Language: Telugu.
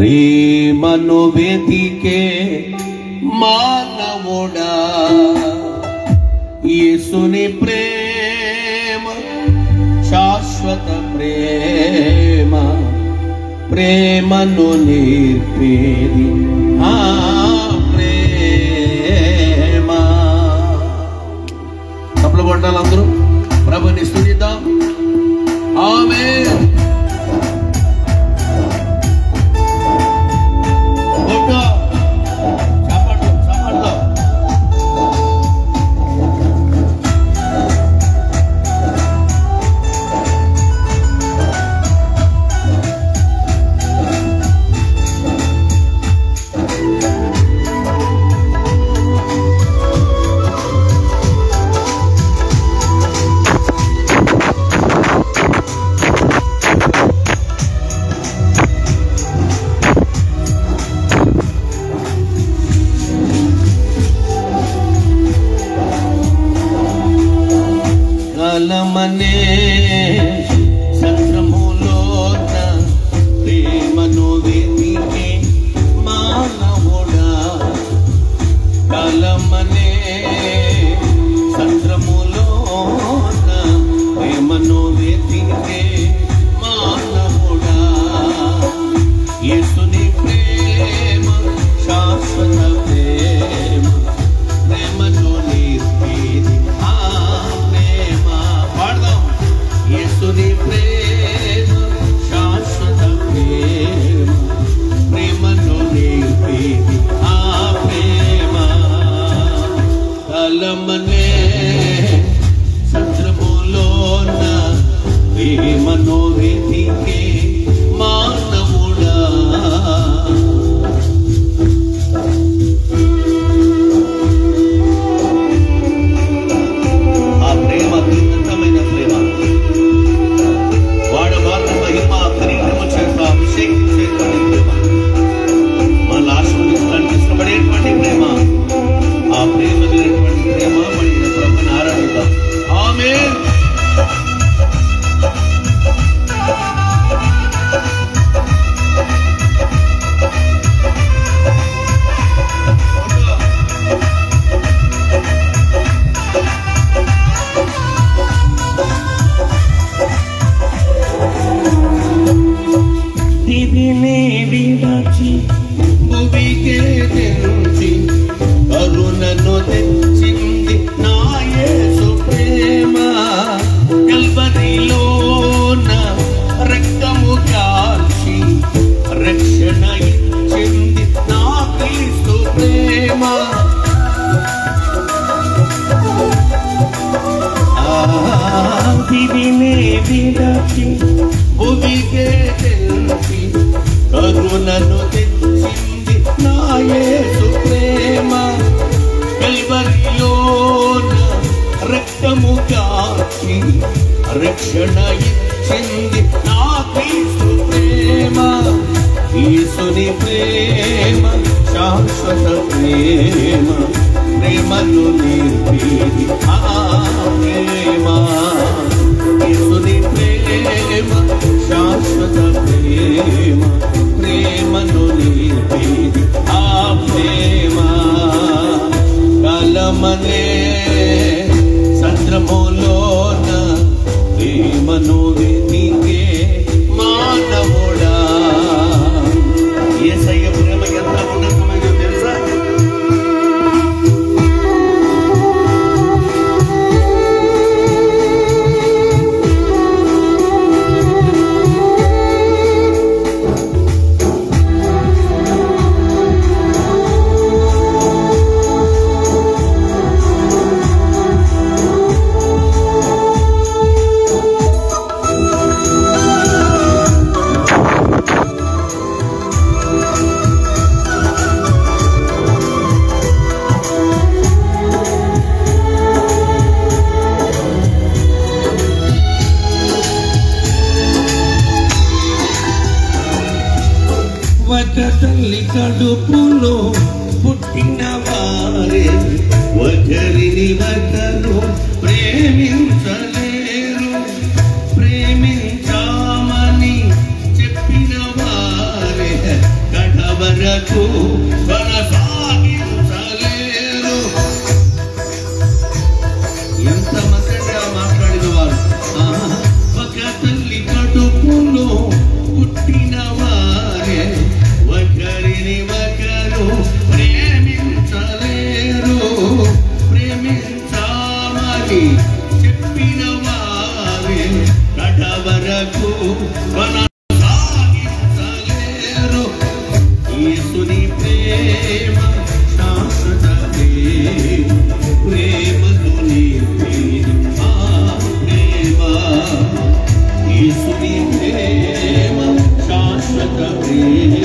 ప్రేమను వెతికే మానవుడా, యేసుని ప్రేమ శాశ్వత ప్రేమ, ప్రేమను నేర్పేది ఆ ప్రేమ. తప్పులు కొట్టాలి అందరూ, ప్రభుని స్తుతిద్దాం. ఆమేన్. కాలమనే సంద్రములోన ప్రేమను వెతికే మానవుడా, కాలమనే సంద్రములోన ప్రేమను వెతికే మానవుడా, యేసుని ప్రేమ శాశ్వత ప్రేమ, ప్రేమను నేర్పేది ఆ ప్రేమ. పాడదాం. యేసుని ప్రేమ శాశ్వత ప్రేమ, ప్రేమను నేర్పేది ఆ ప్రేమ. కాలమనే సంద్రములోన ప్రేమను వెతికే మానవుడా, విడచి భూమికే తెంచి కరుణను తెచ్చింది నా యేసు ప్రేమ, కల్వరిలోన రక్తము కాల్చి రక్షణ ఇచ్చింది నా క్రీస్తు ప్రేమ. విధినే విడచి భూమికే తెంచి కరుణను తెచ్చింది నా యేసు ప్రేమ, కల్వరిలోన రక్తము కాచి రక్షణ ఇచ్చింది నా క్రీస్తు ప్రేమ. యేసుని ప్రేమ శాశ్వత ప్రేమ, ప్రేమను నేర్పేది ఆ ప్రేమ. యేసుని ప్రేమ శాశ్వత ప్రేమ, ప్రేమను నేర్పేది ఆ ప్రేమ. కాలమనే సంద్రములోన ప్రేమను వెతికే మానవుడా, యేసయ్య ప్రేమ ఎంత ఉన్నతమైనదో తెలుసా? తల్లి కడుపులో పుట్టిన వారే ఒకరిని ఒకరు ప్రేమించలేరు, ప్రేమించామని చెప్పిన వారే వరకు కొనసాగించలేరు. ఎంత మసగా మాట్లాడిన వారు. ఒక తల్లి కడుపులో పుట్టిన వారే ఒకరిని ఒకరు ప్రేమించలేరు. ప్రేమించామని చెప్పిన వారే కడవరకు కొనసాగించలేరు. యేసుని ప్రేమ శాశ్వత ప్రేమను నేర్పేది ఆ ప్రేమ. యేసుని ప్రేమ శాశ్వత ప్రేమ.